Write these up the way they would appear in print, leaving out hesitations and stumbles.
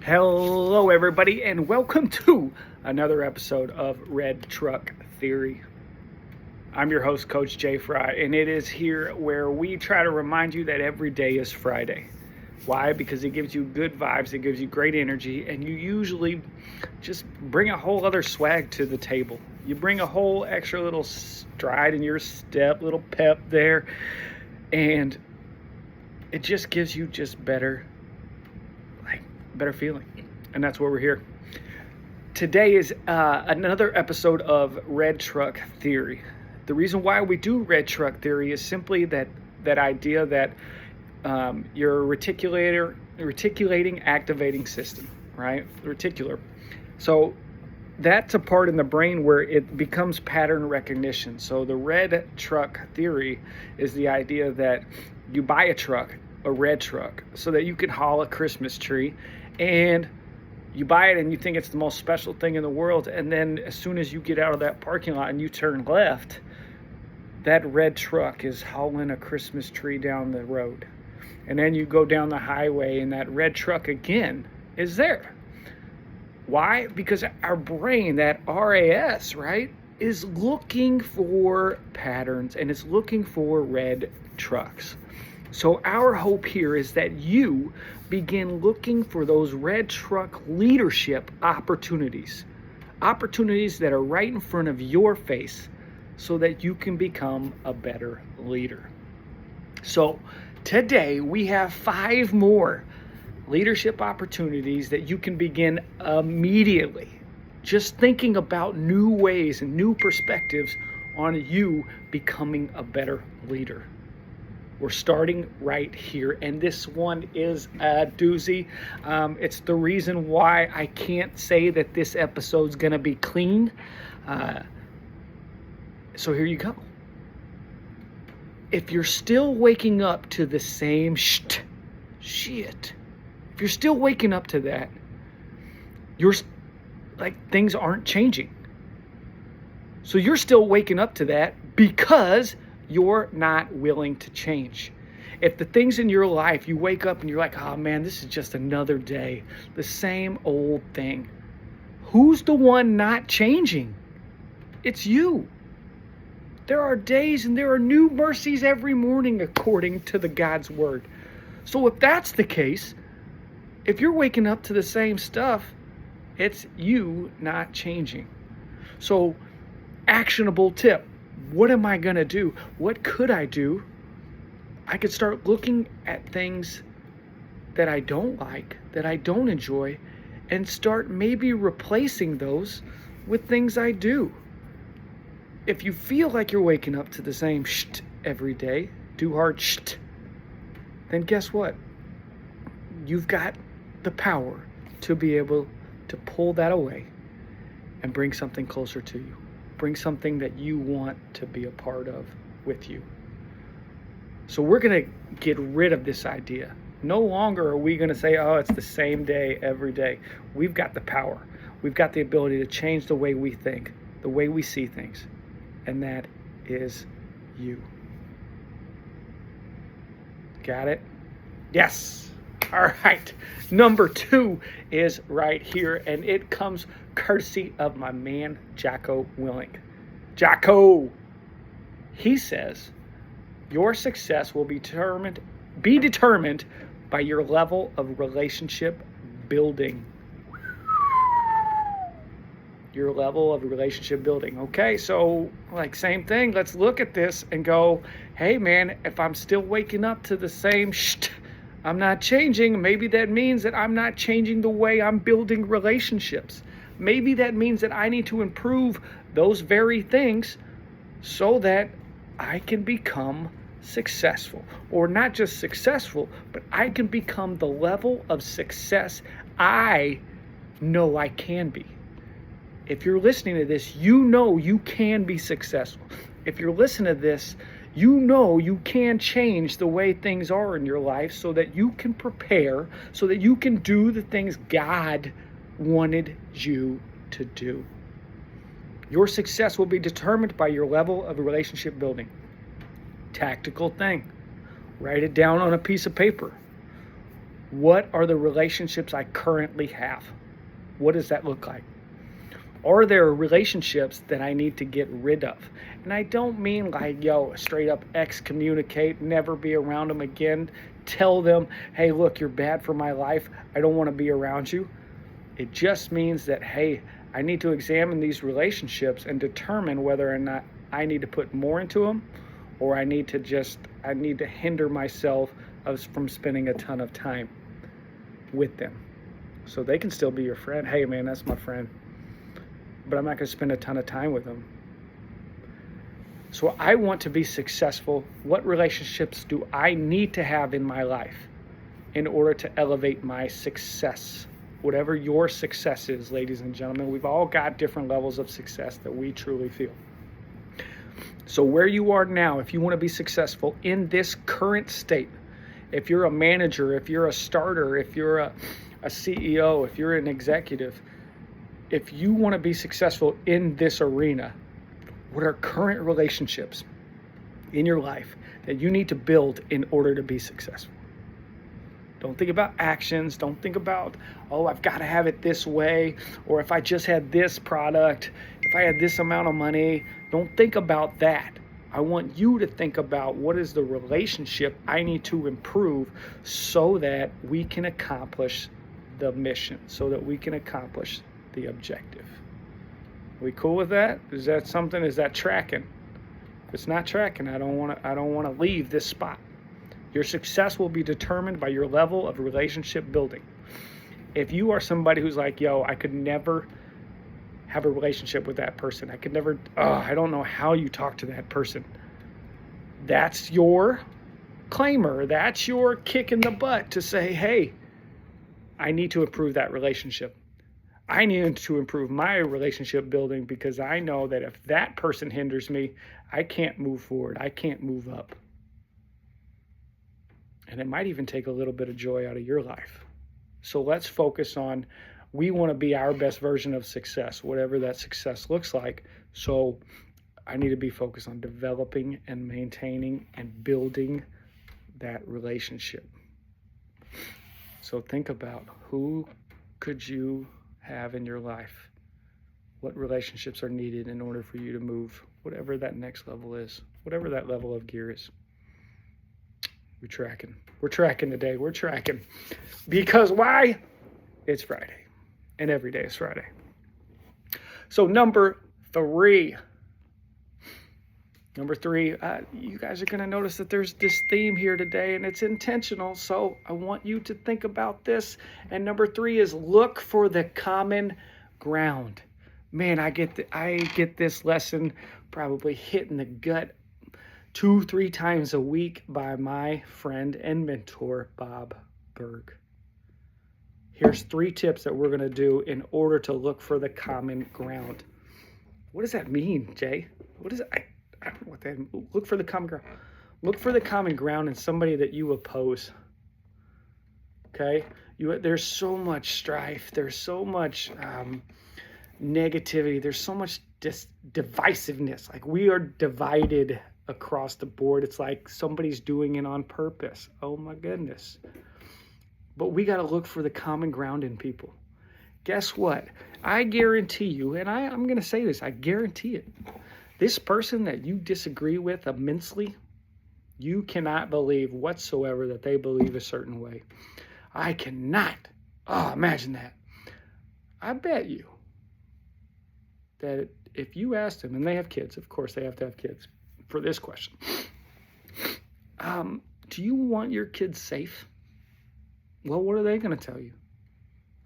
Hello, everybody, and welcome to another episode of Red Truck Theory. I'm your host, Coach Jay Fry, and it is here where we try to remind you that every day is Friday. Why? Because it gives you good vibes, it gives you great energy, and you usually just bring a whole other swag to the table. You bring a whole extra little stride in your step, little pep there, and it just gives you just better feeling. And that's where we're here. Today is another episode of Red Truck Theory. The reason why we do Red Truck Theory is simply that idea that your reticulating activating system, right? The reticular. So that's a part in the brain where it becomes pattern recognition. So the Red Truck Theory is the idea that you buy a red truck, so that you can haul a Christmas tree, and you buy it and you think it's the most special thing in the world, and then as soon as you get out of that parking lot and you turn left, that red truck is hauling a Christmas tree down the road. And then you go down the highway and that red truck again is there. Why? Because our brain, that RAS, right, is looking for patterns, and it's looking for red trucks. So our hope here is that you begin looking for those red truck leadership opportunities that are right in front of your face, so that you can become a better leader. So today we have 5 more leadership opportunities that you can begin immediately, just thinking about new ways and new perspectives on you becoming a better leader. We're starting right here, and this one is a doozy. It's the reason why I can't say that this episode's going to be clean. So here you go. If you're still waking up to the same shit, if you're still waking up to that, you're like, things aren't changing. So you're still waking up to that because you're not willing to change. If the things in your life, you wake up and you're like, oh man, this is just another day, the same old thing. Who's the one not changing? It's you. There are days and there are new mercies every morning according to the God's word. So if that's the case, if you're waking up to the same stuff, it's you not changing. So, actionable tip. What am I going to do? What could I do? I could start looking at things that I don't like, that I don't enjoy, and start maybe replacing those with things I do. If you feel like you're waking up to the same shit every day, do hard shit, then guess what? You've got the power to be able to pull that away and bring something closer to you. Bring something that you want to be a part of with you. So we're going to get rid of this idea. No longer are we going to say, oh, it's the same day every day. We've got the power. We've got the ability to change the way we think, the way we see things. And that is you. Got it? Yes. All right. Number 2 is right here, and it comes courtesy of my man, Jocko Willink. Jocko, he says, your success will be determined by your level of relationship building. Your level of relationship building. Okay, so like same thing. Let's look at this and go, hey man, if I'm still waking up to the same shit, I'm not changing. Maybe that means that I'm not changing the way I'm building relationships. Maybe that means that I need to improve those very things so that I can become successful. Or not just successful, but I can become the level of success I know I can be. If you're listening to this, you know you can be successful. If you're listening to this, you know you can change the way things are in your life so that you can prepare, so that you can do the things God wanted you to do. Your success will be determined by your level of relationship building. Tactical thing. Write it down on a piece of paper. What are the relationships I currently have? What does that look like? Are there relationships that I need to get rid of? And I don't mean like, straight up excommunicate, never be around them again. Tell them, hey, look, you're bad for my life. I don't want to be around you. It just means that, hey, I need to examine these relationships and determine whether or not I need to put more into them, or I need to hinder myself from spending a ton of time with them. So they can still be your friend. Hey, man, that's my friend. But I'm not going to spend a ton of time with them. So I want to be successful. What relationships do I need to have in my life in order to elevate my success? Whatever your success is, ladies and gentlemen, we've all got different levels of success that we truly feel. So where you are now, if you want to be successful in this current state, if you're a manager, if you're a starter, if you're a CEO, if you're an executive, if you want to be successful in this arena, what are current relationships in your life that you need to build in order to be successful? Don't think about actions. Don't think about, I've got to have it this way, or if I just had this product, if I had this amount of money. Don't think about that. I want you to think about what is the relationship I need to improve so that we can accomplish the mission, so that we can accomplish the objective. Are we cool with that? Is that tracking? If it's not tracking, I don't want to leave this spot. Your success will be determined by your level of relationship building. If you are somebody who's like, I could never have a relationship with that person. I could never, I don't know how you talk to that person. That's your claimer. That's your kick in the butt to say, hey, I need to improve that relationship. I need to improve my relationship building because I know that if that person hinders me, I can't move forward. I can't move up. And it might even take a little bit of joy out of your life. So let's focus on, we want to be our best version of success, whatever that success looks like. So I need to be focused on developing and maintaining and building that relationship. So think about, who could you have in your life? What relationships are needed in order for you to move whatever that next level is, whatever that level of gear is. We're tracking today. We're tracking. Because why? It's Friday. And every day is Friday. So number three, you guys are going to notice that there's this theme here today, and it's intentional. So I want you to think about this. And number 3 is look for the common ground. Man, I get this lesson probably hit in the gut 2-3 times a week by my friend and mentor, Bob Burg. Here's 3 tips that we're going to do in order to look for the common ground. What does that mean, Jay? What is it? I don't know what that means. Look for the common ground. Look for the common ground in somebody that you oppose. Okay? There's so much strife. There's so much negativity. There's so much divisiveness. Like, we are divided across the board. It's like somebody's doing it on purpose. Oh my goodness. But we got to look for the common ground in people. Guess what? I guarantee you, and I'm going to say this, I guarantee it. This person that you disagree with immensely, you cannot believe whatsoever that they believe a certain way. I cannot. Oh, imagine that. I bet you that if you asked them, and they have kids, of course they have to have kids for this question. Do you want your kids safe? Well, what are they going to tell you?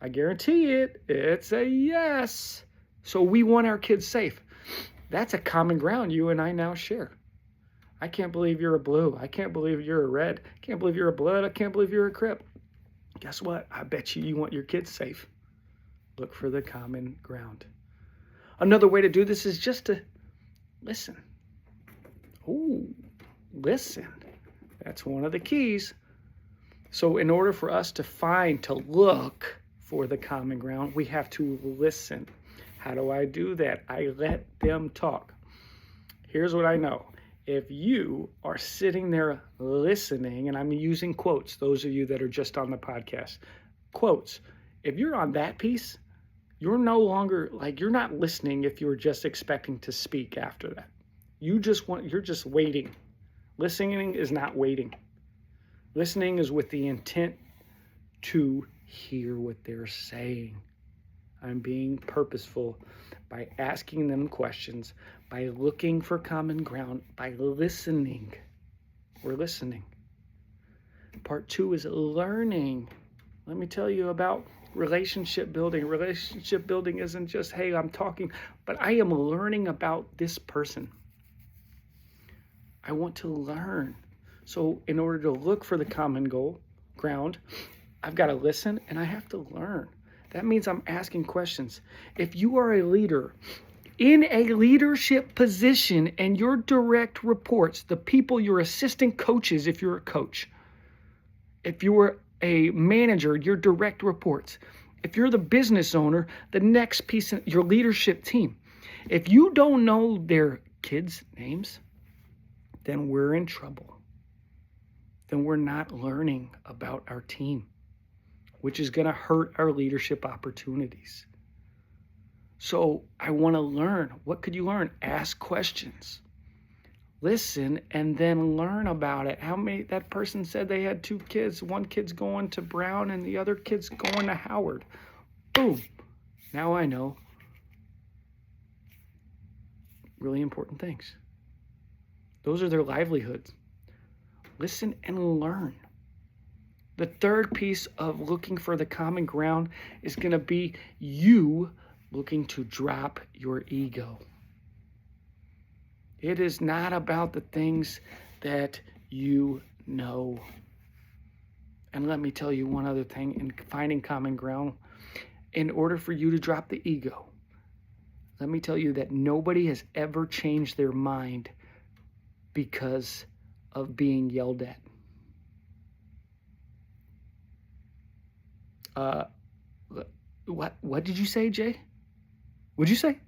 I guarantee it's a yes. So we want our kids safe. That's a common ground you and I now share. I can't believe you're a blue. I can't believe you're a red. I can't believe you're a blood. I can't believe you're a crip. Guess what? I bet you want your kids safe. Look for the common ground. Another way to do this is just to listen. Ooh, listen. That's one of the keys. So in order for us to look for the common ground, we have to listen. How do I do that? I let them talk. Here's what I know. If you are sitting there listening, and I'm using quotes, those of you that are just on the podcast, quotes, if you're on that piece, you're no longer you're not listening if you're just expecting to speak after that. You're just waiting. Listening is not waiting. Listening is with the intent to hear what they're saying. I'm being purposeful by asking them questions, by looking for common ground, by listening. We're listening. Part 2 is learning. Let me tell you about relationship building. Relationship building isn't just, hey, I'm talking, but I am learning about this person. I want to learn. So in order to look for the common ground, I've got to listen and I have to learn. That means I'm asking questions. If you are a leader in a leadership position and your direct reports, the people, your assistant coaches, if you're a coach, if you're a manager, your direct reports, if you're the business owner, the next piece of your leadership team, if you don't know their kids' names, then we're in trouble. Then we're not learning about our team, which is going to hurt our leadership opportunities. So I want to learn. What could you learn? Ask questions. Listen and then learn about it. How many, that person said they had 2 kids. One kid's going to Brown and the other kid's going to Howard. Boom. Now I know really important things. Those are their livelihoods. Listen and learn. The third piece of looking for the common ground is going to be you looking to drop your ego. It is not about the things that you know. And let me tell you one other thing in finding common ground. In order for you to drop the ego, let me tell you that nobody has ever changed their mind because of being yelled at. What did you say, Jay? What'd you say?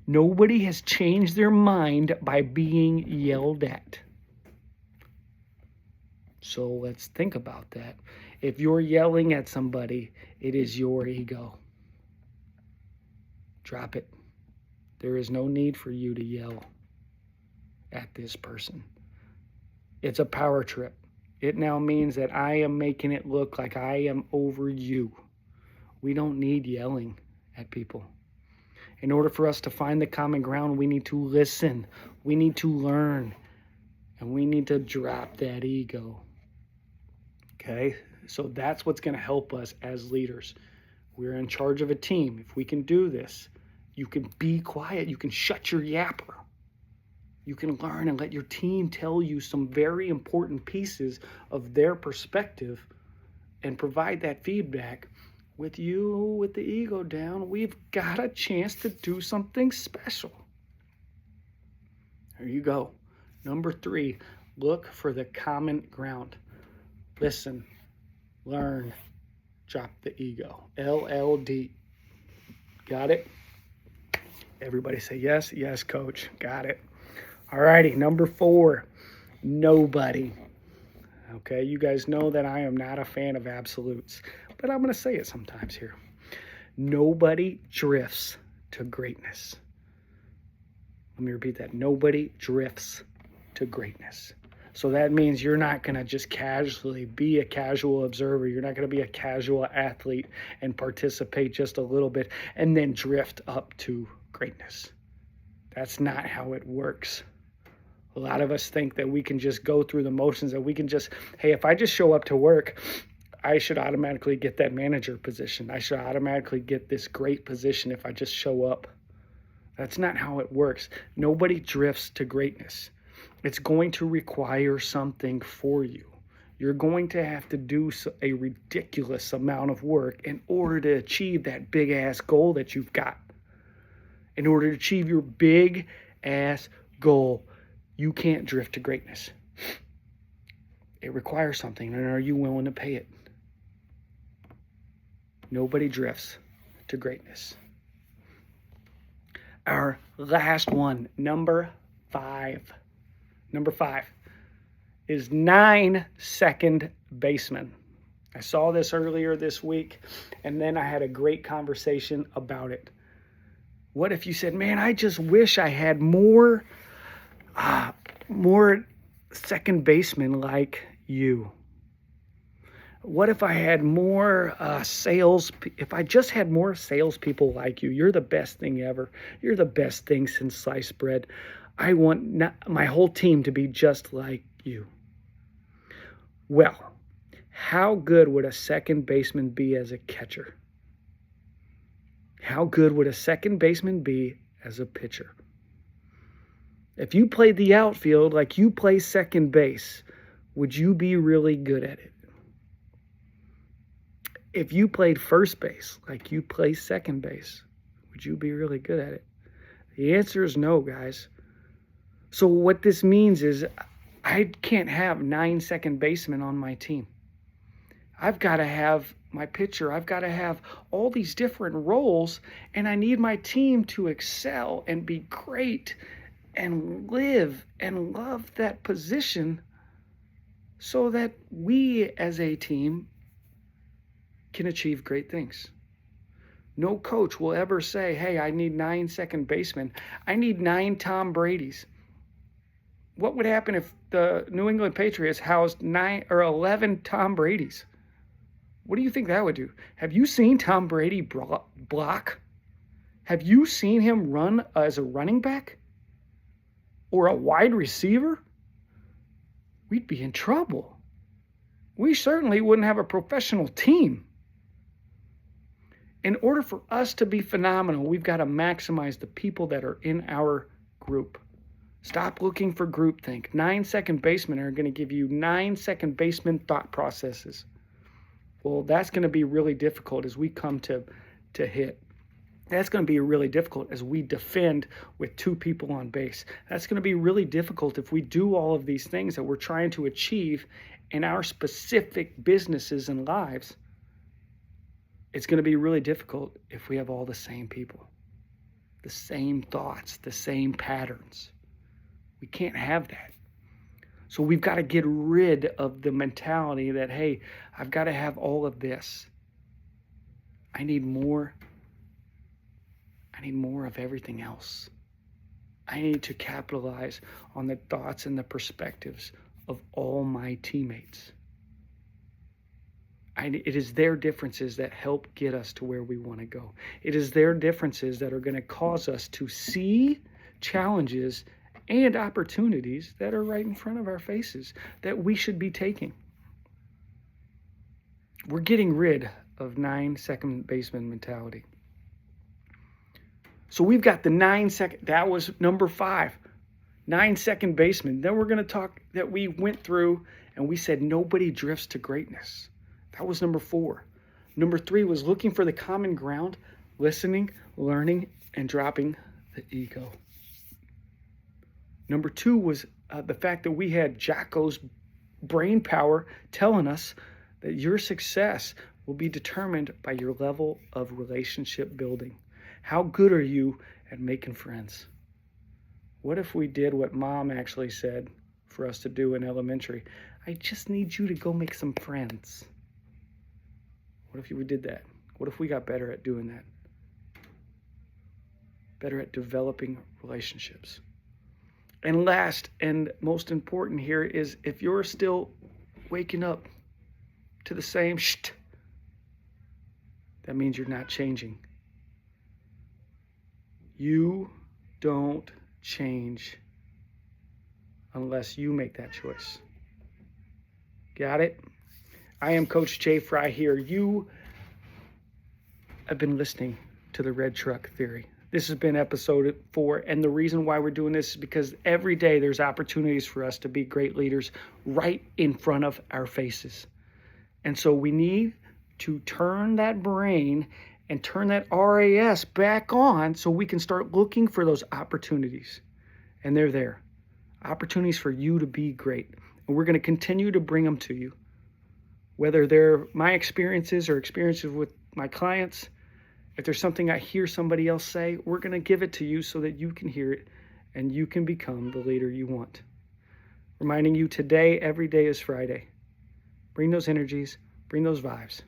Nobody has changed their mind by being yelled at. So let's think about that. If you're yelling at somebody, it is your ego. Drop it. There is no need for you to yell at this person. It's a power trip. It now means that I am making it look like I am over you. We don't need yelling at people. In order for us to find the common ground, we need to listen. We need to learn. And we need to drop that ego. Okay? So that's what's going to help us as leaders. We're in charge of a team. If we can do this, you can be quiet. You can shut your yapper. You can learn and let your team tell you some very important pieces of their perspective and provide that feedback. With you, with the ego down, we've got a chance to do something special. There you go. Number 3, look for the common ground. Listen, learn, drop the ego. LLD. Got it? Everybody say yes. Yes, coach. Got it. All righty. Number 4, nobody. Okay, you guys know that I am not a fan of absolutes, but I'm going to say it sometimes here. Nobody drifts to greatness. Let me repeat that. Nobody drifts to greatness. So that means you're not going to just casually be a casual observer. You're not going to be a casual athlete and participate just a little bit and then drift up to greatness. That's not how it works. A lot of us think that we can just go through the motions, that we can just, hey, if I just show up to work, I should automatically get that manager position. I should automatically get this great position if I just show up. That's not how it works. Nobody drifts to greatness. It's going to require something for you. You're going to have to do a ridiculous amount of work in order to achieve that big ass goal that you've got. In order to achieve your big ass goal, you can't drift to greatness. It requires something, and are you willing to pay it? Nobody drifts to greatness. Our last one, number 5. Number 5 is 9-second baseman. I saw this earlier this week, and then I had a great conversation about it. What if you said, man, I just wish I had more second basemen like you? What if I had more if I just had more salespeople like you? You're the best thing ever. You're the best thing since sliced bread. I want my whole team to be just like you. Well, how good would a second baseman be as a catcher? How good would a second baseman be as a pitcher? If you played the outfield like you play second base, would you be really good at it? If you played first base like you play second base, would you be really good at it? The answer is no, guys. So what this means is I can't have 9 second basemen on my team. I've got to have my pitcher. I've got to have all these different roles, and I need my team to excel and be great and live and love that position so that we as a team can achieve great things. No coach will ever say, hey, I need 9 second basemen. I need 9 Tom Bradys. What would happen if the New England Patriots housed 9 or 11 Tom Bradys? What do you think that would do? Have you seen Tom Brady block? Have you seen him run as a running back or a wide receiver? We'd be in trouble. We certainly wouldn't have a professional team. In order for us to be phenomenal, we've got to maximize the people that are in our group. Stop looking for groupthink. 9 second basemen are going to give you 9 second baseman thought processes. Well, that's going to be really difficult as we come to hit. That's going to be really difficult as we defend with 2 people on base. That's going to be really difficult if we do all of these things that we're trying to achieve in our specific businesses and lives. It's going to be really difficult if we have all the same people, the same thoughts, the same patterns. We can't have that. So we've got to get rid of the mentality that, hey, I've got to have all of this. I need more of everything else. I need to capitalize on the thoughts and the perspectives of all my teammates. It is their differences that help get us to where we want to go. It is their differences that are going to cause us to see challenges and opportunities that are right in front of our faces that we should be taking. We're getting rid of 9 second baseman mentality. So we've got the 9 second, that was number 5, 9 second baseman. Then we're going to talk that we went through and we said nobody drifts to greatness. That was number 4. Number 3 was looking for the common ground, listening, learning, and dropping the ego. Number 2 was the fact that we had Jocko's brain power telling us that your success will be determined by your level of relationship building. How good are you at making friends? What if we did what Mom actually said for us to do in elementary? I just need you to go make some friends. What if we did that? What if we got better at doing that? Better at developing relationships. And last and most important here is if you're still waking up to the same that means you're not changing. You don't change unless you make that choice. Got it? I am Coach Jay Fry here. You have been listening to the Red Truck Theory. This has been episode 4, and the reason why we're doing this is because every day there's opportunities for us to be great leaders right in front of our faces. And so we need to turn that brain and turn that RAS back on so we can start looking for those opportunities. And they're there. Opportunities for you to be great. And we're going to continue to bring them to you. Whether they're my experiences or experiences with my clients, if there's something I hear somebody else say, we're going to give it to you so that you can hear it and you can become the leader you want. reminding you today, every day is Friday. Bring those energies, bring those vibes.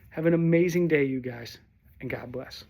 Have an amazing day, you guys, and God bless.